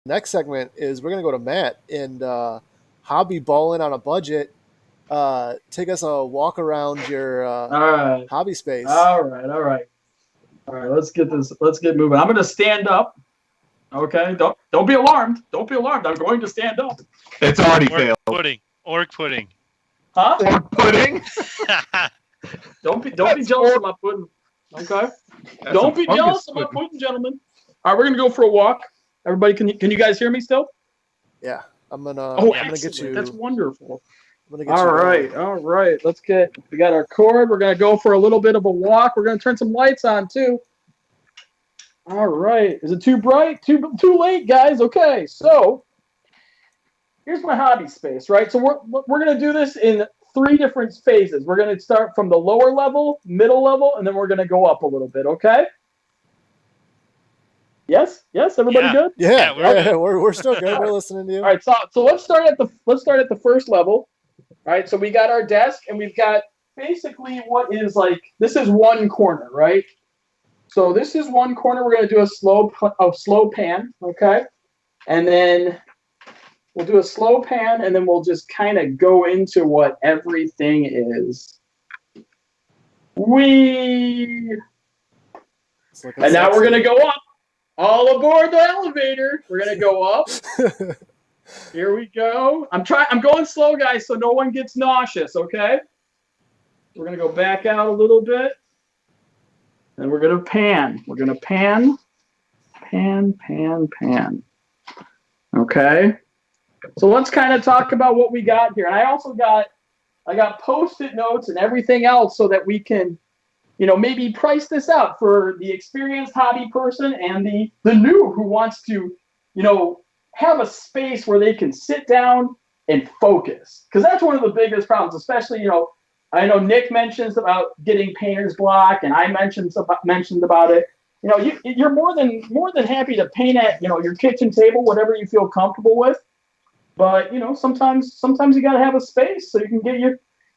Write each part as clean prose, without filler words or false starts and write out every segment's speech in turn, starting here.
next segment is we're gonna go to Matt and hobby balling on a budget. Take us a walk around your All right. hobby space. All right. All right. All right. Let's get this. Let's get moving. I'm going to stand up. Okay. Don't be alarmed. Don't be alarmed. I'm going to stand up. It's already Orc failed. pudding. Orc pudding. Huh? Pork pudding? Don't be jealous of my pudding. Okay. Don't be jealous of my pudding, gentlemen. All right, we're gonna go for a walk. Everybody, can you guys hear me still? Yeah, I'm gonna. Oh, I'm gonna get you. That's wonderful. I'm gonna get All you right, all right. We got our cord. We're gonna go for a little bit of a walk. We're gonna turn some lights on too. All right. Is it too bright? Too late, guys. Okay, so here's my hobby space, right? So we're gonna do this in 3 different phases. We're gonna start from the lower level, middle level, and then we're gonna go up a little bit. Okay? Yes. Everybody good? Yeah, we're still good. We're listening to you. All right. So let's start at the first level. All right. So we got our desk, and we've got basically what is like this is one corner, right? So this is one corner. We're gonna do a slow pan, okay? And then we'll do a slow pan, and then we'll just kind of go into what everything is. And now we're going to go up. All aboard the elevator. We're going to go up. Here we go. I'm going slow, guys, so no one gets nauseous, okay? We're going to go back out a little bit. And we're going to pan. We're going to pan. Okay? So let's kind of talk about what we got here. And I got Post-it notes and everything else so that we can, maybe price this out for the experienced hobby person and the new who wants to, have a space where they can sit down and focus. Because that's one of the biggest problems, especially, I know Nick mentions about getting painter's block, and I mentioned about it. You're more than happy to paint at, your kitchen table, whatever you feel comfortable with. But sometimes you gotta have a space so you can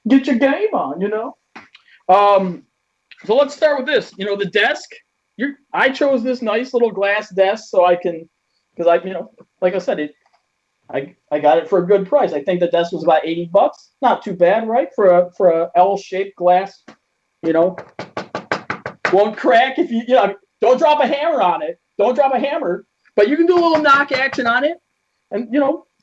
get your game on. So let's start with this. The desk. I chose this nice little glass desk so I can, because like I said, I got it for a good price. I think the desk was about $80. Not too bad, right? For a L-shaped glass. Won't crack if you don't drop a hammer on it. Don't drop a hammer, but you can do a little knock action on it, and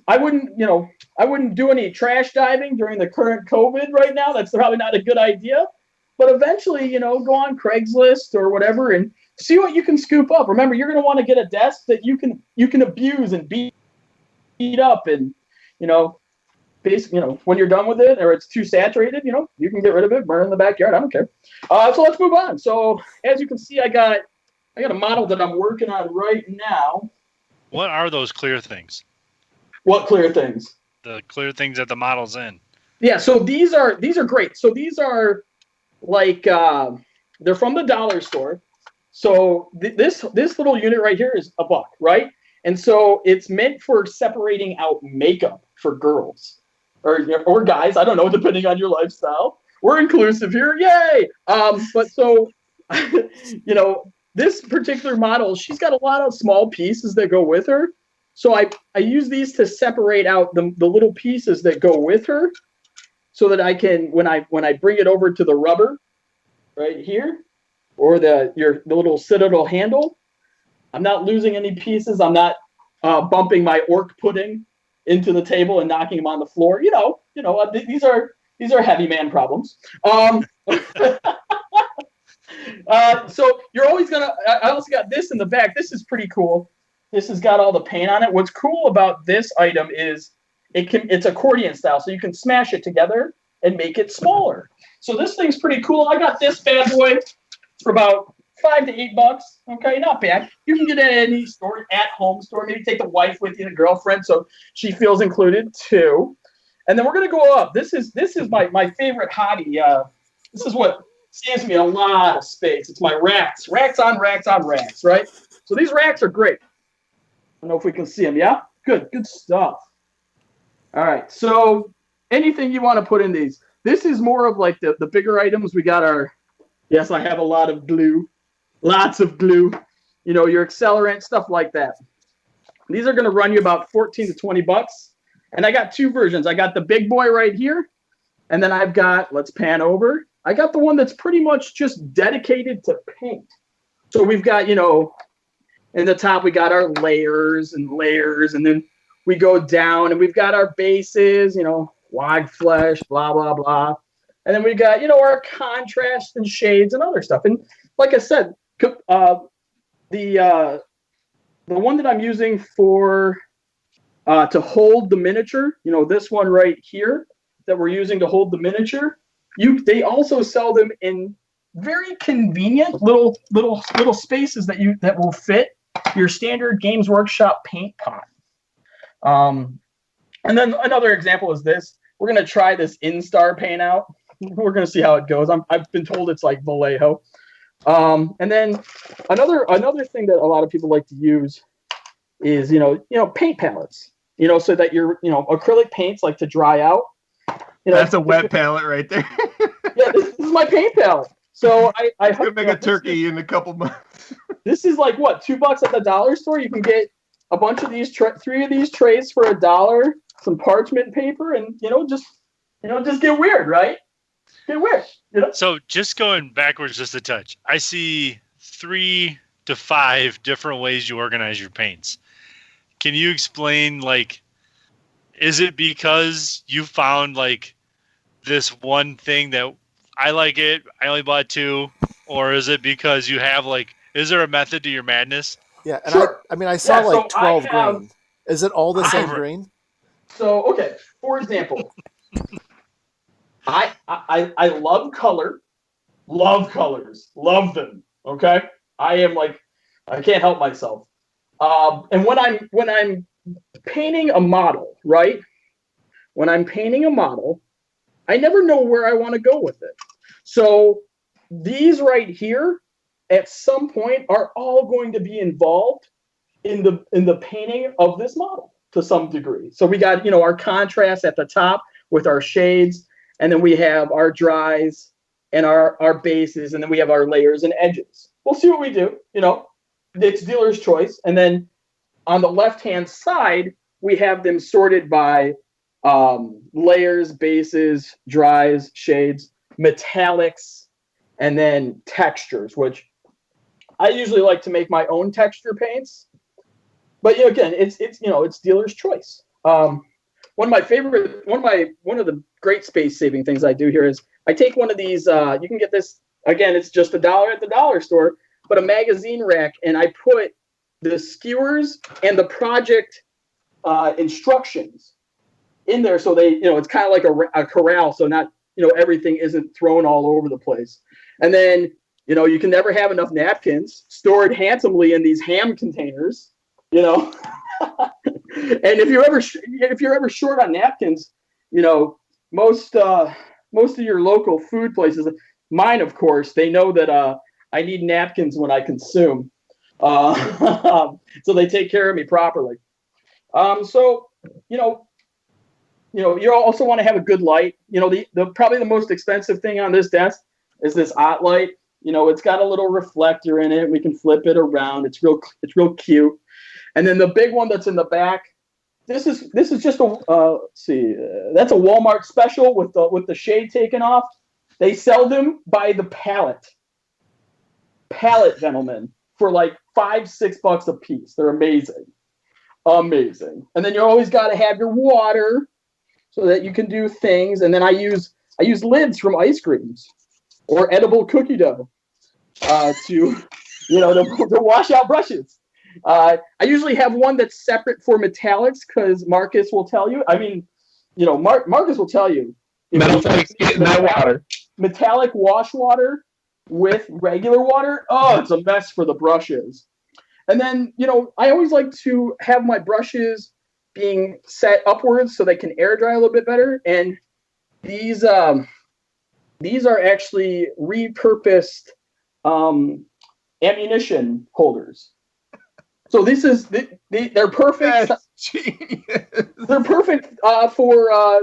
I wouldn't do any trash diving during the current COVID right now. That's probably not a good idea. But eventually, go on Craigslist or whatever and see what you can scoop up. Remember, you're going to want to get a desk that you can abuse and beat up, and basically, when you're done with it or it's too saturated, you can get rid of it, burn it in the backyard. I don't care. So let's move on. So as you can see, I got a model that I'm working on right now. What are those clear things? What clear things? The clear things that the model's in. Yeah, so these are great. So these are like they're from the dollar store. So this little unit right here is $1, right? And so it's meant for separating out makeup for girls or guys. I don't know, depending on your lifestyle. We're inclusive here, yay! But so this particular model, she's got a lot of small pieces that go with her. So I use these to separate out the little pieces that go with her, so that I can when I bring it over to the rubber, right here, or the little citadel handle, I'm not losing any pieces. I'm not bumping my orc pudding into the table and knocking them on the floor. These are heavy man problems. So you're always gonna. I also got this in the back. This is pretty cool. This has got all the paint on it. What's cool about this item is it's accordion style, so you can smash it together and make it smaller. So this thing's pretty cool. I got this bad boy for about $5 to $8. Okay, not bad. You can get it at any store, at home store. Maybe take the wife with you, the girlfriend, so she feels included too. And then we're gonna go up. This is my favorite hobby. This is what saves me a lot of space. It's my racks on racks, right? So these racks are great. I don't know if we can see them. Yeah, good stuff. All right, so anything you want to put in these. This is more of like the bigger items. We got yes, I have a lot of glue, lots of glue, your accelerant, stuff like that. These are going to run you about 14 to 20 bucks. And I got two versions. I got the big boy right here. And then I've got, let's pan over. I got the one that's pretty much just dedicated to paint. So we've got, in the top, we got our layers, and then we go down and we've got our bases, wide flesh, blah, blah, blah. And then we got, our contrast and shades and other stuff. And like I said, the one that I'm using for to hold the miniature, this one right here that we're using to hold the miniature, they also sell them in very convenient little spaces that will fit your standard Games Workshop paint pot. And then another example is this. We're going to try this Instar paint out. We're going to see how it goes. I've been told it's like Vallejo. And then another thing that a lot of people like to use is, paint palettes, so that your, acrylic paints like to dry out. That's a wet palette right there. Yeah, this is my paint palette. So I could make a turkey in a couple months. This is like what, $2 at the dollar store. You can get a bunch of these, 3 of these trays for $1, some parchment paper, and just get weird, right? Get weird. So just going backwards just a touch, I see 3 to 5 different ways you organize your paints. Can you explain, like, is it because you found like this one thing that I like it, I only bought 2, or is it because you have is there a method to your madness? Yeah, and sure. I saw 12 grain. Is it all the same grain? So, okay, for example, I love color, love colors, love them. Okay, I am I can't help myself. And when I'm painting a model, right? When I'm painting a model, I never know where I want to go with it. So these right here, at some point, are all going to be involved in the painting of this model to some degree. So we got our contrast at the top with our shades, and then we have our dries and our bases, and then we have our layers and edges. We'll see what we do. It's dealer's choice. And then on the left-hand side, we have them sorted by layers, bases, dries, shades, metallics, and then textures, which I usually like to make my own texture paints. But again, it's dealer's choice. One of the great space saving things I do here is I take one of these. You can get this again. It's just $1 at the dollar store, but a magazine rack, and I put the skewers and the project instructions in there, so they, it's kind of like a corral, so not, everything isn't thrown all over the place. And then, you can never have enough napkins stored handsomely in these ham containers, And if you're ever short on napkins, most of your local food places, mine, of course, they know that I need napkins when I consume. So they take care of me properly. So, you also want to have a good light. The probably the most expensive thing on this desk is this OttLight. It's got a little reflector in it. We can flip it around. It's real cute. And then the big one that's in the back, this is just that's a Walmart special with the shade taken off. They sell them by the pallet, gentlemen, for like $5-6 a piece. They're amazing. And then you always got to have your water so that you can do things. And then I use lids from ice creams or edible cookie dough to wash out brushes. I usually have one that's separate for metallics because Marcus will tell you. Marcus will tell you. Metallic wash water with regular water. Oh, it's a mess for the brushes. And then, I always like to have my brushes being set upwards so they can air dry a little bit better. And these are actually repurposed ammunition holders. So they're perfect. They're perfect for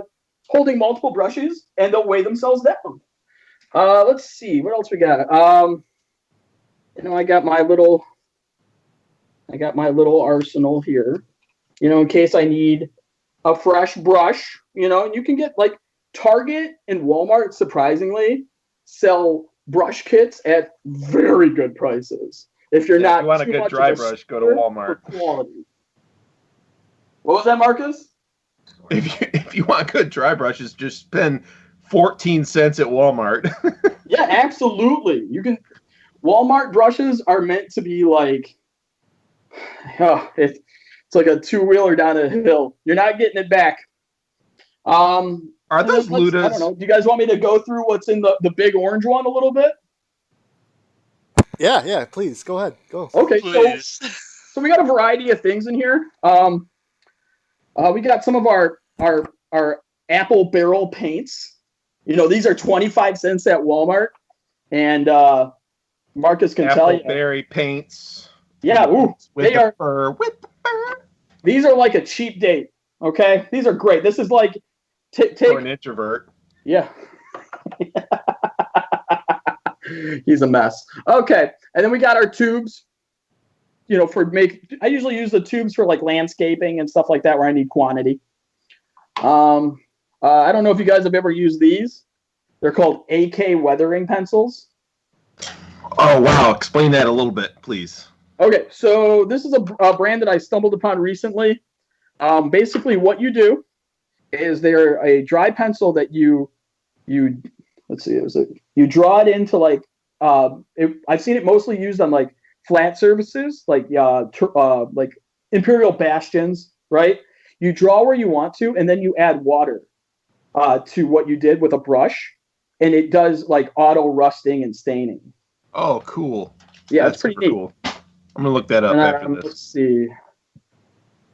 holding multiple brushes, and they'll weigh themselves down. Let's see what else we got. I got my little arsenal here. in case I need a fresh brush, and you can get like Target and Walmart, surprisingly, sell brush kits at very good prices. If you're not if you want a too good much dry of a brush, go to stickler Walmart. for quality. What was that, Marcus? If you want good dry brushes, just spend 14 cents at Walmart. Yeah, absolutely. You can. Walmart brushes are meant to be like, it's like a two-wheeler down a hill. You're not getting it back. Are those I don't Ludas? know. Do you guys want me to go through what's in the big orange one a little bit? Yeah. Please go ahead. Go. Okay, Please. so we got a variety of things in here. We got some of our apple barrel paints. These are 25 cents at Walmart, and Marcus can tell you. Appleberry paints. Yeah, ooh, With the fur. These are like a cheap date. Okay, these are great. This is like For an introvert. Yeah. He's a mess. Okay, and then we got our tubes. I usually use the tubes for like landscaping and stuff like that where I need quantity. I don't know if you guys have ever used these. They're called AK weathering pencils. Oh, wow. Explain that a little bit, please. Okay, so this is a brand that I stumbled upon recently. Basically, what you do is they're a dry pencil that you let's see, you draw it into like I've seen it mostly used on like flat surfaces, like imperial bastions, right? You draw where you want to, and then you add water to what you did with a brush, and it does like auto rusting and staining. Oh, cool. Yeah, it's pretty neat. Cool. I'm gonna look that up after this.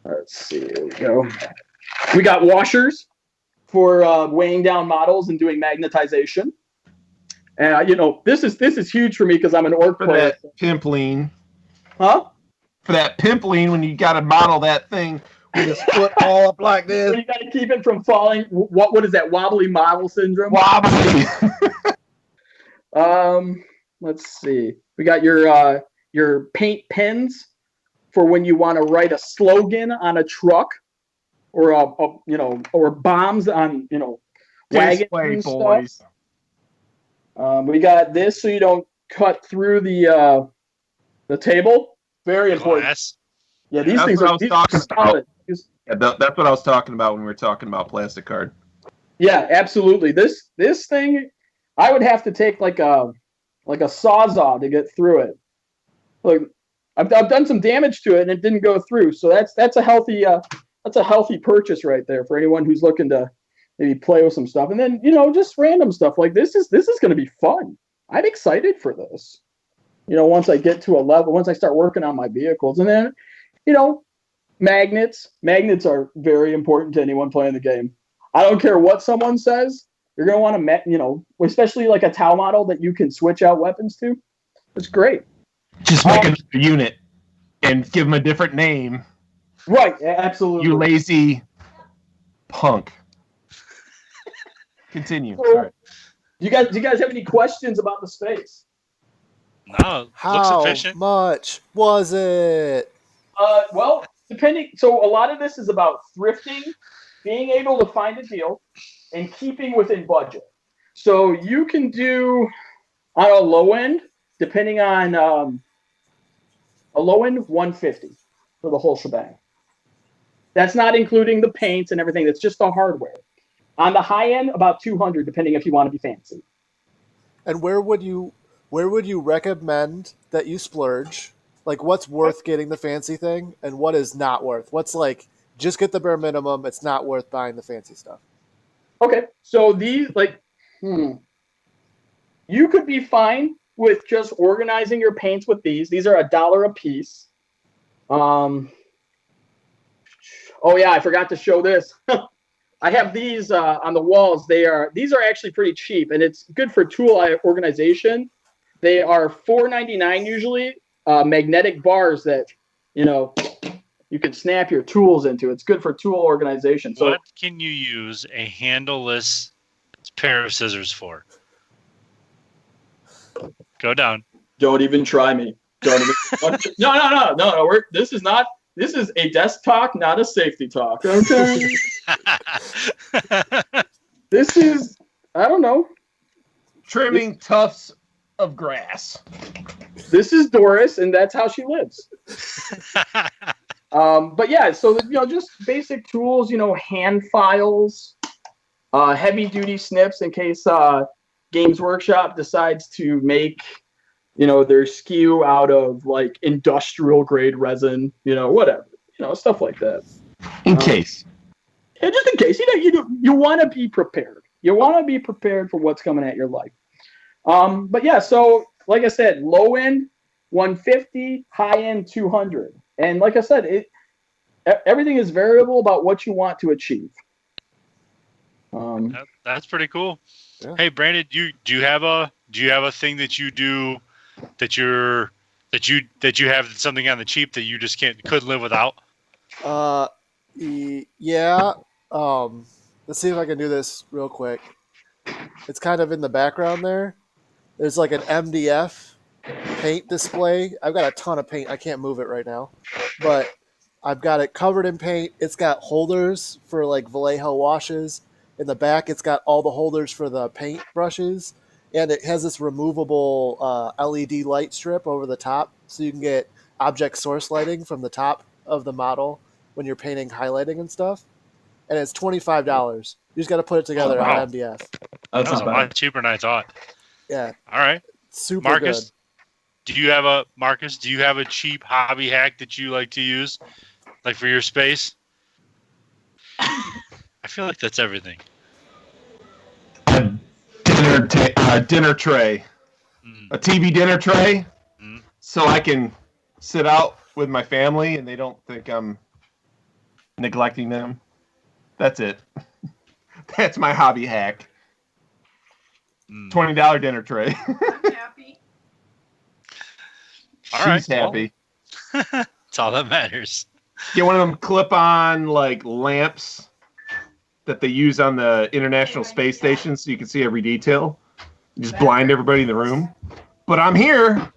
Let's see. Here we go. We got washers for weighing down models and doing magnetization. This is huge for me because I'm an orc player. For that pimpling. Huh? For that pimpling, when you got to model that thing with his foot all up like this. You got to keep it from falling. What is that? Wobbly model syndrome? Wobbly. Let's see. We got your paint pens for when you want to write a slogan on a truck, or or bombs on wagons and stuff. We got this so you don't cut through the table. Very important. Glass. Yeah, these things are solid. Yeah, that's what I was talking about when we were talking about plastic card. Yeah, absolutely. This thing, I would have to take like a sawzall to get through it. Like I've done some damage to it and it didn't go through. So that's a healthy purchase right there for anyone who's looking to maybe play with some stuff. And then just random stuff like this is going to be fun. I'm excited for this. Once I get to a level, once I start working on my vehicles, and then magnets are very important to anyone playing the game. I don't care what someone says. You're going to want to, especially like a Tau model that you can switch out weapons to. It's great. Just make another unit and give them a different name. Right, absolutely. You lazy punk. Continue. So, do you guys have any questions about the space? No, looks efficient. How much was it? Well, depending. So a lot of this is about thrifting, being able to find a deal, and keeping within budget. So you can do on a low end, depending on a low end, $150 for the whole shebang. That's not including the paints and everything. That's just the hardware. On the high end, about $200, depending if you want to be fancy. And where would you recommend that you splurge? Like, what's worth getting the fancy thing, and what is not worth? What's like just get the bare minimum? It's not worth buying the fancy stuff. Okay, so these you could be fine with just organizing your paints with these. These are $1 a piece. Oh yeah, I forgot to show this. I have these on the walls. These are actually pretty cheap, and it's good for tool organization. They are $4.99 usually. Magnetic bars that you can snap your tools into. It's good for tool organization. So what can you use a handleless pair of scissors for? Go down. Don't even try me. Don't even. No. This is not This is a desk talk, not a safety talk. Okay. This is, I don't know. Trimming tufts of grass. This is Doris, and that's how she lives. But yeah, so just basic tools. Hand files, heavy duty snips in case Games Workshop decides to make their SKU out of like industrial grade resin. Whatever. Stuff like that. In case. Yeah, just in case. You want to be prepared. You want to be prepared for what's coming at your life. But yeah, so like I said, low end 150, high end 200. And like I said, everything is variable about what you want to achieve. That's pretty cool. Yeah. Hey, Brandon, do you have a thing that you do that you have something on the cheap that you just couldn't live without? Yeah. Let's see if I can do this real quick. It's kind of in the background there. There's like an MDF paint display. I've got a ton of paint. I can't move it right now, but I've got it covered in paint. It's got holders for like Vallejo washes. In the back, it's got all the holders for the paint brushes, and it has this removable LED light strip over the top, so you can get object source lighting from the top of the model when you're painting, highlighting, and stuff. And it's $25. You just got to put it together wow. on MDF. That's That was not a bad. lot cheaper than I thought. Yeah, All right, super Marcus, good. do you have a cheap hobby hack that you like to use, like for your space? I feel like that's everything. Dinner tray. Mm. A TV dinner tray. Mm. So I can sit out with my family and they don't think I'm neglecting them. That's it. That's my hobby hack. Mm. $20 dinner tray. I'm happy. All right, She's happy. That's all that matters. Get one of them clip-on like lamps that they use on the International Space Station so you can see every detail. Just blind everybody in the room. But I'm here,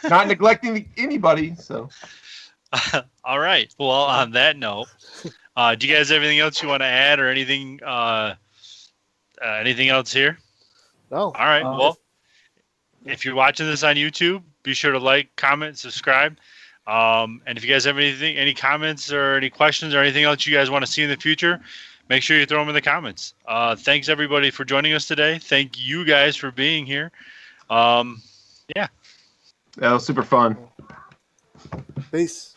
not neglecting anybody. So. All right. Well, on that note, do you guys have anything else you want to add or anything else here? No. All right. Well, if you're watching this on YouTube, be sure to like, comment, subscribe. And if you guys have any comments or any questions or anything else you guys want to see in the future, make sure you throw them in the comments. Thanks everybody for joining us today. Thank you guys for being here. Yeah. That was super fun. Peace.